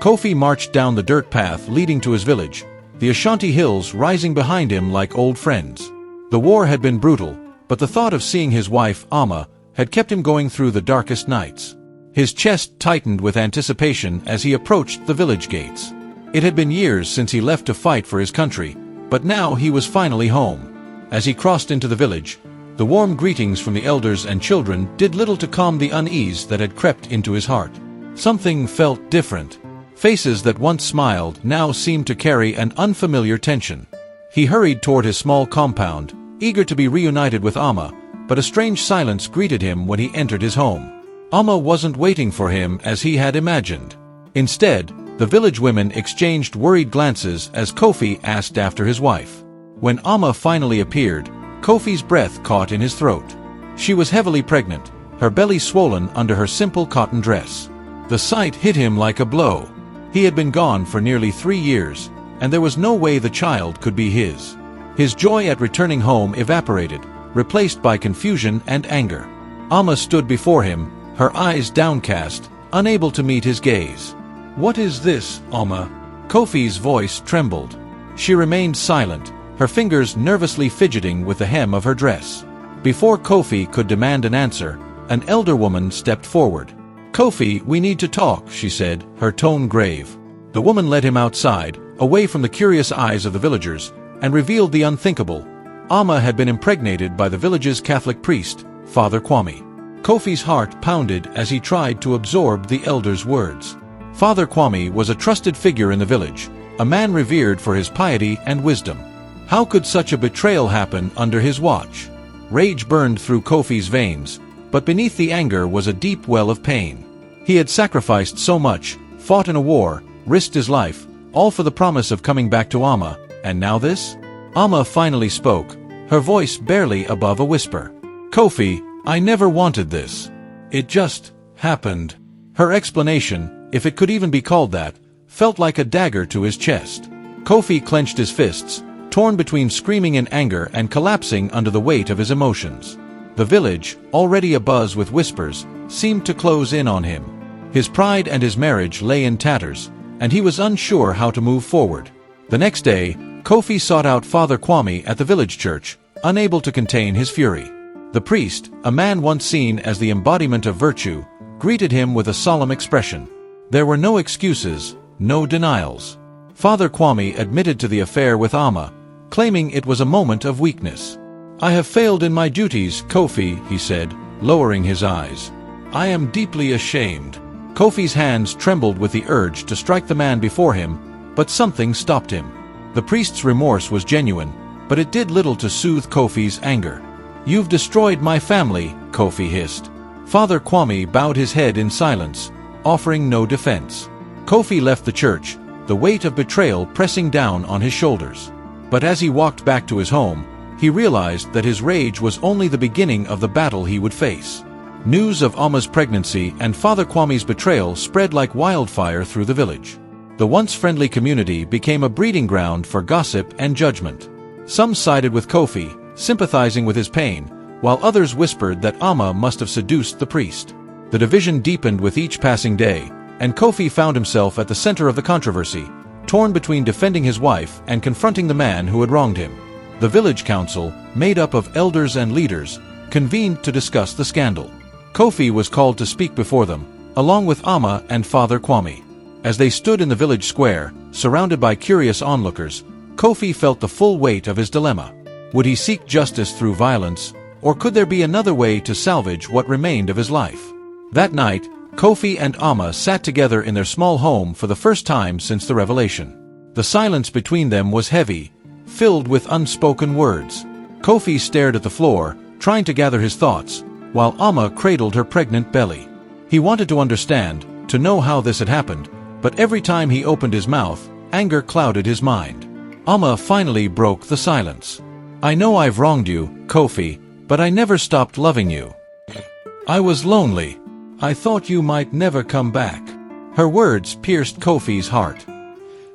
Kofi marched down the dirt path leading to his village, the Ashanti hills rising behind him like old friends. The war had been brutal, but the thought of seeing his wife, Amma, had kept him going through the darkest nights. His chest tightened with anticipation as he approached the village gates. It had been years since he left to fight for his country, but now he was finally home. As he crossed into the village, the warm greetings from the elders and children did little to calm the unease that had crept into his heart. Something felt different. Faces that once smiled now seemed to carry an unfamiliar tension. He hurried toward his small compound, eager to be reunited with Amma, but a strange silence greeted him when he entered his home. Amma wasn't waiting for him as he had imagined. Instead, the village women exchanged worried glances as Kofi asked after his wife. When Amma finally appeared, Kofi's breath caught in his throat. She was heavily pregnant, her belly swollen under her simple cotton dress. The sight hit him like a blow. He had been gone for nearly 3 years, and there was no way the child could be his. His joy at returning home evaporated, replaced by confusion and anger. Amma stood before him, her eyes downcast, unable to meet his gaze. "What is this, Amma?" Kofi's voice trembled. She remained silent, her fingers nervously fidgeting with the hem of her dress. Before Kofi could demand an answer, an elder woman stepped forward. "Kofi, we need to talk," she said, her tone grave. The woman led him outside, away from the curious eyes of the villagers, and revealed the unthinkable. Amma had been impregnated by the village's Catholic priest, Father Kwame. Kofi's heart pounded as he tried to absorb the elder's words. Father Kwame was a trusted figure in the village, a man revered for his piety and wisdom. How could such a betrayal happen under his watch? Rage burned through Kofi's veins, but beneath the anger was a deep well of pain. He had sacrificed so much, fought in a war, risked his life, all for the promise of coming back to Amma, and now this? Amma finally spoke, her voice barely above a whisper. "Kofi, I never wanted this. It just happened." Her explanation, if it could even be called that, felt like a dagger to his chest. Kofi clenched his fists, torn between screaming in anger and collapsing under the weight of his emotions. The village, already abuzz with whispers, seemed to close in on him. His pride and his marriage lay in tatters, and he was unsure how to move forward. The next day, Kofi sought out Father Kwame at the village church, unable to contain his fury. The priest, a man once seen as the embodiment of virtue, greeted him with a solemn expression. There were no excuses, no denials. Father Kwame admitted to the affair with Amma, claiming it was a moment of weakness. "I have failed in my duties, Kofi," he said, lowering his eyes. "I am deeply ashamed." Kofi's hands trembled with the urge to strike the man before him, but something stopped him. The priest's remorse was genuine, but it did little to soothe Kofi's anger. "You've destroyed my family," Kofi hissed. Father Kwame bowed his head in silence, offering no defense. Kofi left the church, the weight of betrayal pressing down on his shoulders. But as he walked back to his home, he realized that his rage was only the beginning of the battle he would face. News of Amma's pregnancy and Father Kwame's betrayal spread like wildfire through the village. The once friendly community became a breeding ground for gossip and judgment. Some sided with Kofi, sympathizing with his pain, while others whispered that Amma must have seduced the priest. The division deepened with each passing day, and Kofi found himself at the center of the controversy, torn between defending his wife and confronting the man who had wronged him. The village council, made up of elders and leaders, convened to discuss the scandal. Kofi was called to speak before them, along with Amma and Father Kwame. As they stood in the village square, surrounded by curious onlookers, Kofi felt the full weight of his dilemma. Would he seek justice through violence, or could there be another way to salvage what remained of his life? That night, Kofi and Amma sat together in their small home for the first time since the revelation. The silence between them was heavy, filled with unspoken words. Kofi stared at the floor, trying to gather his thoughts, while Amma cradled her pregnant belly. He wanted to understand, to know how this had happened, but every time he opened his mouth, anger clouded his mind. Amma finally broke the silence. "I know I've wronged you, Kofi, but I never stopped loving you. I was lonely. I thought you might never come back." Her words pierced Kofi's heart.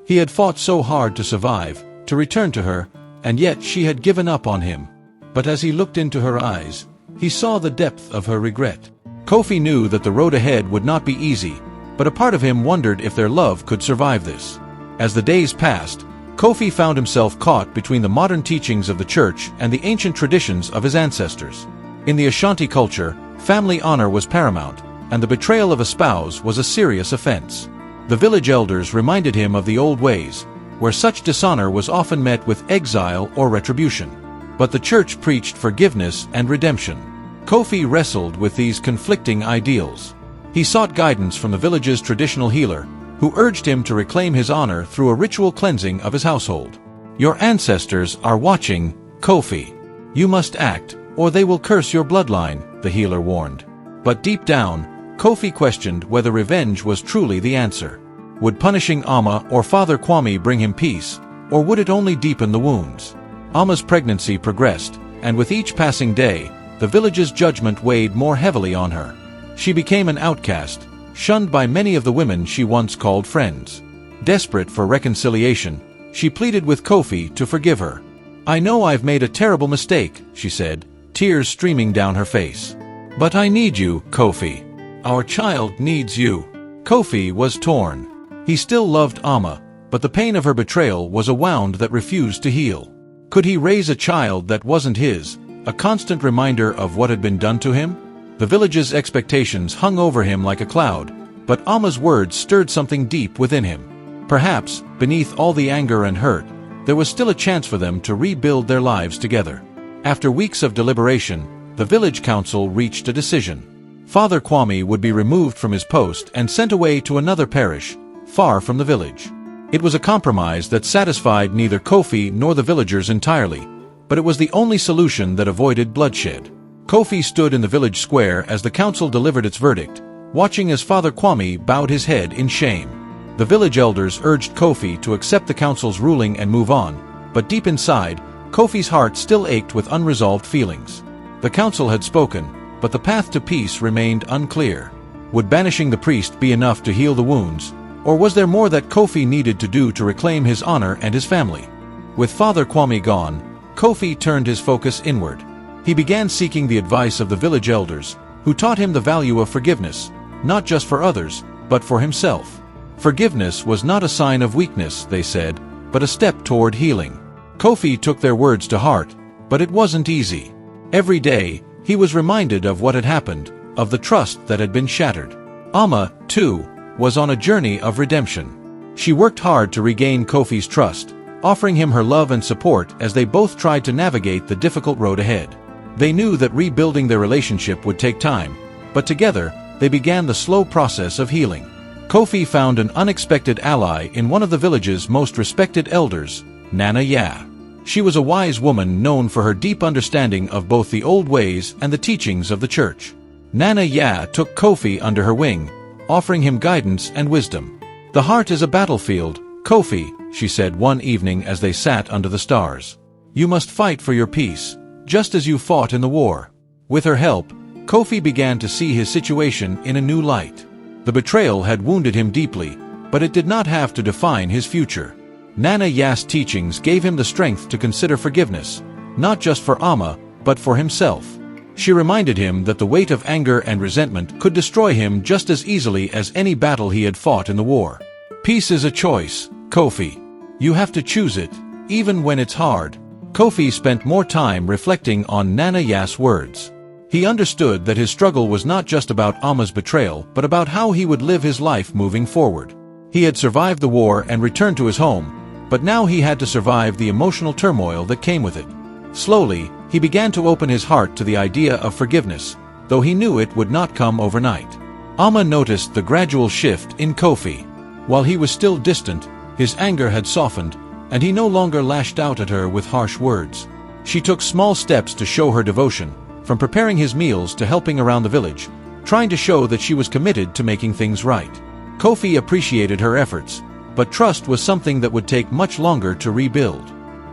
He had fought so hard to survive, to return to her, and yet she had given up on him. But as he looked into her eyes, he saw the depth of her regret. Kofi knew that the road ahead would not be easy, but a part of him wondered if their love could survive this. As the days passed, Kofi found himself caught between the modern teachings of the church and the ancient traditions of his ancestors. In the Ashanti culture, family honor was paramount, and the betrayal of a spouse was a serious offense. The village elders reminded him of the old ways, where such dishonor was often met with exile or retribution. But the church preached forgiveness and redemption. Kofi wrestled with these conflicting ideals. He sought guidance from the village's traditional healer, who urged him to reclaim his honor through a ritual cleansing of his household. "Your ancestors are watching, Kofi. You must act, or they will curse your bloodline," the healer warned. But deep down, Kofi questioned whether revenge was truly the answer. Would punishing Amma or Father Kwame bring him peace, or would it only deepen the wounds? Amma's pregnancy progressed, and with each passing day, the village's judgment weighed more heavily on her. She became an outcast, shunned by many of the women she once called friends. Desperate for reconciliation, she pleaded with Kofi to forgive her. "I know I've made a terrible mistake," she said, tears streaming down her face. "But I need you, Kofi. Our child needs you." Kofi was torn. He still loved Amma, but the pain of her betrayal was a wound that refused to heal. Could he raise a child that wasn't his, a constant reminder of what had been done to him? The village's expectations hung over him like a cloud, but Amma's words stirred something deep within him. Perhaps, beneath all the anger and hurt, there was still a chance for them to rebuild their lives together. After weeks of deliberation, the village council reached a decision. Father Kwame would be removed from his post and sent away to another parish, far from the village. It was a compromise that satisfied neither Kofi nor the villagers entirely, but it was the only solution that avoided bloodshed. Kofi stood in the village square as the council delivered its verdict, watching as Father Kwame bowed his head in shame. The village elders urged Kofi to accept the council's ruling and move on, but deep inside, Kofi's heart still ached with unresolved feelings. The council had spoken, but the path to peace remained unclear. Would banishing the priest be enough to heal the wounds, or was there more that Kofi needed to do to reclaim his honor and his family? With Father Kwame gone, Kofi turned his focus inward. He began seeking the advice of the village elders, who taught him the value of forgiveness, not just for others, but for himself. Forgiveness was not a sign of weakness, they said, but a step toward healing. Kofi took their words to heart, but it wasn't easy. Every day, he was reminded of what had happened, of the trust that had been shattered. Amma, too, was on a journey of redemption. She worked hard to regain Kofi's trust, offering him her love and support as they both tried to navigate the difficult road ahead. They knew that rebuilding their relationship would take time, but together, they began the slow process of healing. Kofi found an unexpected ally in one of the village's most respected elders, Nana Ya. She was a wise woman known for her deep understanding of both the old ways and the teachings of the church. Nana Ya took Kofi under her wing, offering him guidance and wisdom. "The heart is a battlefield, Kofi," she said one evening as they sat under the stars. "You must fight for your peace, just as you fought in the war." With her help, Kofi began to see his situation in a new light. The betrayal had wounded him deeply, but it did not have to define his future. Nana Ya's teachings gave him the strength to consider forgiveness, not just for Amma, but for himself. She reminded him that the weight of anger and resentment could destroy him just as easily as any battle he had fought in the war. "Peace is a choice, Kofi. You have to choose it, even when it's hard." Kofi spent more time reflecting on Nana Ya's words. He understood that his struggle was not just about Amma's betrayal, but about how he would live his life moving forward. He had survived the war and returned to his home, but now he had to survive the emotional turmoil that came with it. Slowly, he began to open his heart to the idea of forgiveness, though he knew it would not come overnight. Amma noticed the gradual shift in Kofi. While he was still distant, his anger had softened, and he no longer lashed out at her with harsh words. She took small steps to show her devotion, from preparing his meals to helping around the village, trying to show that she was committed to making things right. Kofi appreciated her efforts, but trust was something that would take much longer to rebuild.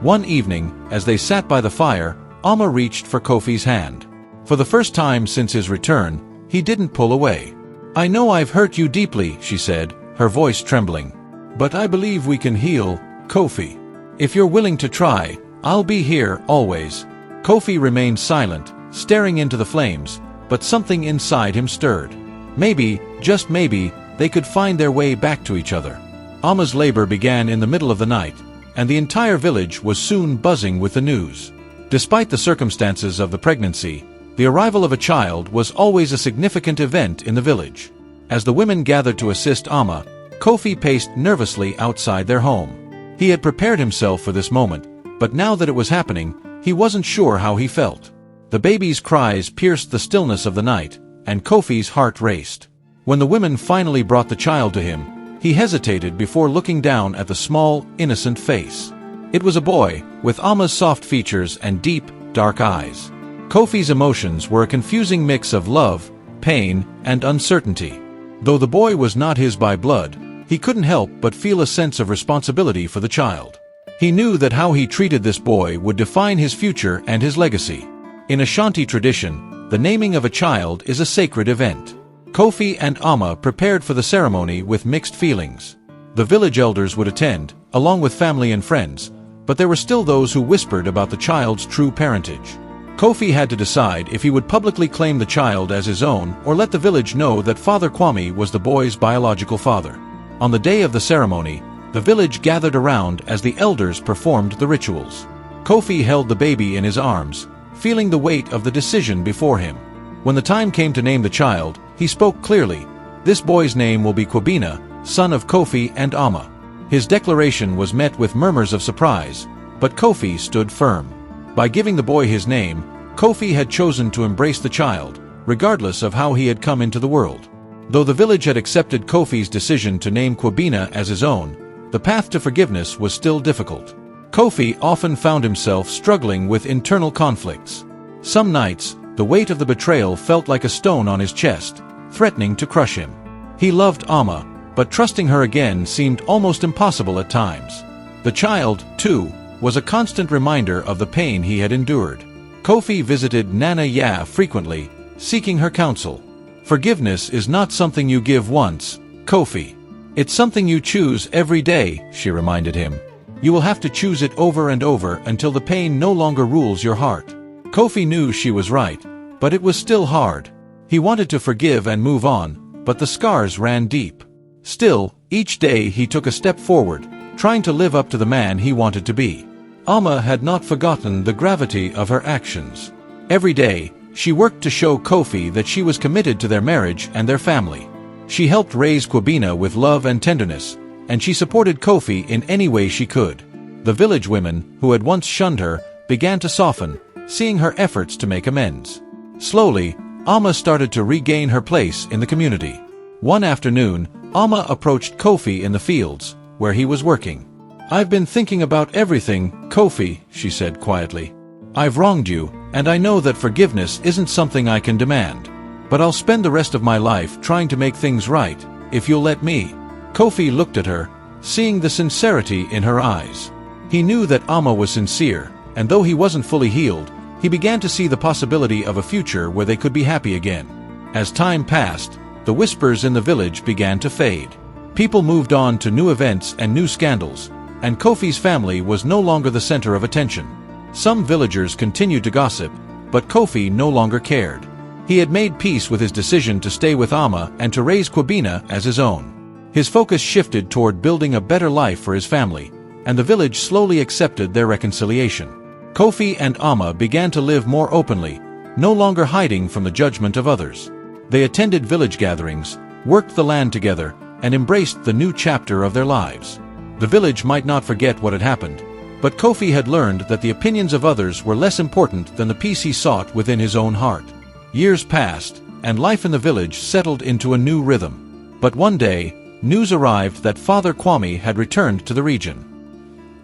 One evening, as they sat by the fire, Amma reached for Kofi's hand. For the first time since his return, he didn't pull away. "I know I've hurt you deeply," she said, her voice trembling. "But I believe we can heal, Kofi. If you're willing to try, I'll be here, always." Kofi remained silent, staring into the flames, but something inside him stirred. Maybe, just maybe, they could find their way back to each other. Ama's labor began in the middle of the night, and the entire village was soon buzzing with the news. Despite the circumstances of the pregnancy, the arrival of a child was always a significant event in the village. As the women gathered to assist Ama, Kofi paced nervously outside their home. He had prepared himself for this moment, but now that it was happening, he wasn't sure how he felt. The baby's cries pierced the stillness of the night, and Kofi's heart raced. When the women finally brought the child to him, he hesitated before looking down at the small, innocent face. It was a boy, with Ama's soft features and deep, dark eyes. Kofi's emotions were a confusing mix of love, pain, and uncertainty. Though the boy was not his by blood, he couldn't help but feel a sense of responsibility for the child. He knew that how he treated this boy would define his future and his legacy. In Ashanti tradition, the naming of a child is a sacred event. Kofi and Ama prepared for the ceremony with mixed feelings. The village elders would attend, along with family and friends, but there were still those who whispered about the child's true parentage. Kofi had to decide if he would publicly claim the child as his own or let the village know that Father Kwame was the boy's biological father. On the day of the ceremony, the village gathered around as the elders performed the rituals. Kofi held the baby in his arms, feeling the weight of the decision before him. When the time came to name the child, he spoke clearly. This boy's name will be Kwabena, son of Kofi and Ama. His declaration was met with murmurs of surprise, but Kofi stood firm. By giving the boy his name, Kofi had chosen to embrace the child, regardless of how he had come into the world. Though the village had accepted Kofi's decision to name Kwabena as his own, the path to forgiveness was still difficult. Kofi often found himself struggling with internal conflicts. Some nights, the weight of the betrayal felt like a stone on his chest, threatening to crush him. He loved Ama, but trusting her again seemed almost impossible at times. The child, too, was a constant reminder of the pain he had endured. Kofi visited Nana Ya frequently, seeking her counsel. Forgiveness is not something you give once, Kofi. It's something you choose every day, she reminded him. You will have to choose it over and over until the pain no longer rules your heart. Kofi knew she was right, but it was still hard. He wanted to forgive and move on, but the scars ran deep. Still, each day he took a step forward, trying to live up to the man he wanted to be. Ama had not forgotten the gravity of her actions. Every day, she worked to show Kofi that she was committed to their marriage and their family. She helped raise Kwabena with love and tenderness, and she supported Kofi in any way she could. The village women, who had once shunned her, began to soften, seeing her efforts to make amends. Slowly, Ama started to regain her place in the community. One afternoon, Ama approached Kofi in the fields, where he was working. "I've been thinking about everything, Kofi," she said quietly. "I've wronged you, and I know that forgiveness isn't something I can demand. But I'll spend the rest of my life trying to make things right, if you'll let me." Kofi looked at her, seeing the sincerity in her eyes. He knew that Ama was sincere, and though he wasn't fully healed, he began to see the possibility of a future where they could be happy again. As time passed, the whispers in the village began to fade. People moved on to new events and new scandals, and Kofi's family was no longer the center of attention. Some villagers continued to gossip, but Kofi no longer cared. He had made peace with his decision to stay with Ama and to raise Kwabena as his own. His focus shifted toward building a better life for his family, and the village slowly accepted their reconciliation. Kofi and Ama began to live more openly, no longer hiding from the judgment of others. They attended village gatherings, worked the land together, and embraced the new chapter of their lives. The village might not forget what had happened, but Kofi had learned that the opinions of others were less important than the peace he sought within his own heart. Years passed, and life in the village settled into a new rhythm. But one day, news arrived that Father Kwame had returned to the region.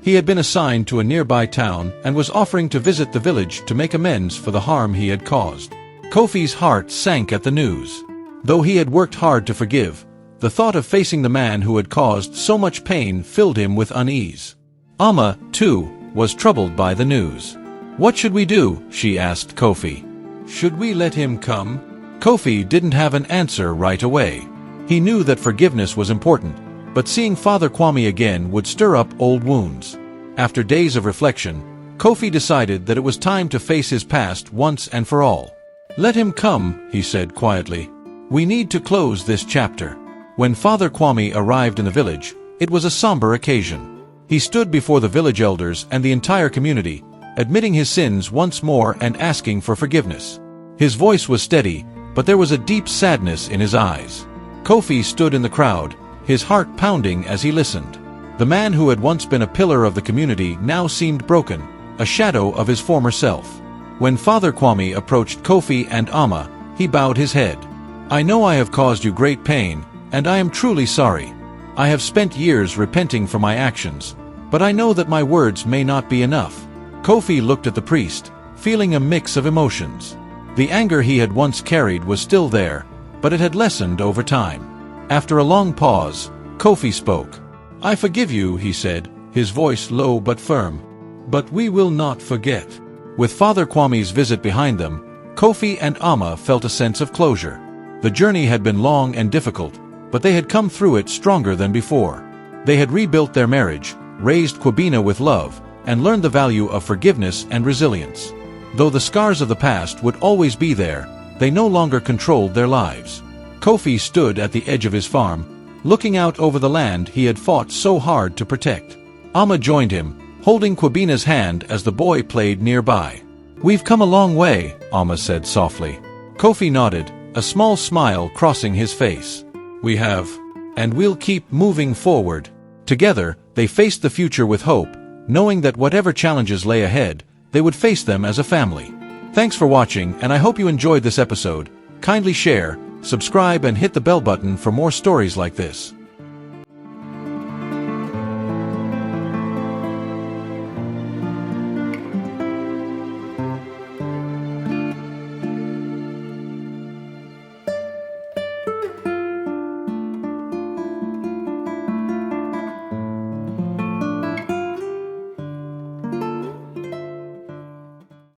He had been assigned to a nearby town and was offering to visit the village to make amends for the harm he had caused. Kofi's heart sank at the news. Though he had worked hard to forgive, the thought of facing the man who had caused so much pain filled him with unease. Ama, too, was troubled by the news. "What should we do?" she asked Kofi. "Should we let him come?" Kofi didn't have an answer right away. He knew that forgiveness was important, but seeing Father Kwame again would stir up old wounds. After days of reflection, Kofi decided that it was time to face his past once and for all. "Let him come," he said quietly. "We need to close this chapter." When Father Kwame arrived in the village, it was a somber occasion. He stood before the village elders and the entire community, admitting his sins once more and asking for forgiveness. His voice was steady, but there was a deep sadness in his eyes. Kofi stood in the crowd, his heart pounding as he listened. The man who had once been a pillar of the community now seemed broken, a shadow of his former self. When Father Kwame approached Kofi and Amma, he bowed his head. "I know I have caused you great pain, and I am truly sorry. I have spent years repenting for my actions, but I know that my words may not be enough." Kofi looked at the priest, feeling a mix of emotions. The anger he had once carried was still there, but it had lessened over time. After a long pause, Kofi spoke. "I forgive you," he said, his voice low but firm. "But we will not forget." With Father Kwame's visit behind them, Kofi and Amma felt a sense of closure. The journey had been long and difficult, but they had come through it stronger than before. They had rebuilt their marriage, raised Kwabena with love, and learned the value of forgiveness and resilience. Though the scars of the past would always be there, they no longer controlled their lives. Kofi stood at the edge of his farm, looking out over the land he had fought so hard to protect. Amma joined him, holding Kwabena's hand as the boy played nearby. "We've come a long way," Amma said softly. Kofi nodded, a small smile crossing his face. "We have. And we'll keep moving forward." Together, they faced the future with hope, knowing that whatever challenges lay ahead, they would face them as a family. Thanks for watching, and I hope you enjoyed this episode. Kindly share, subscribe, and hit the bell button for more stories like this.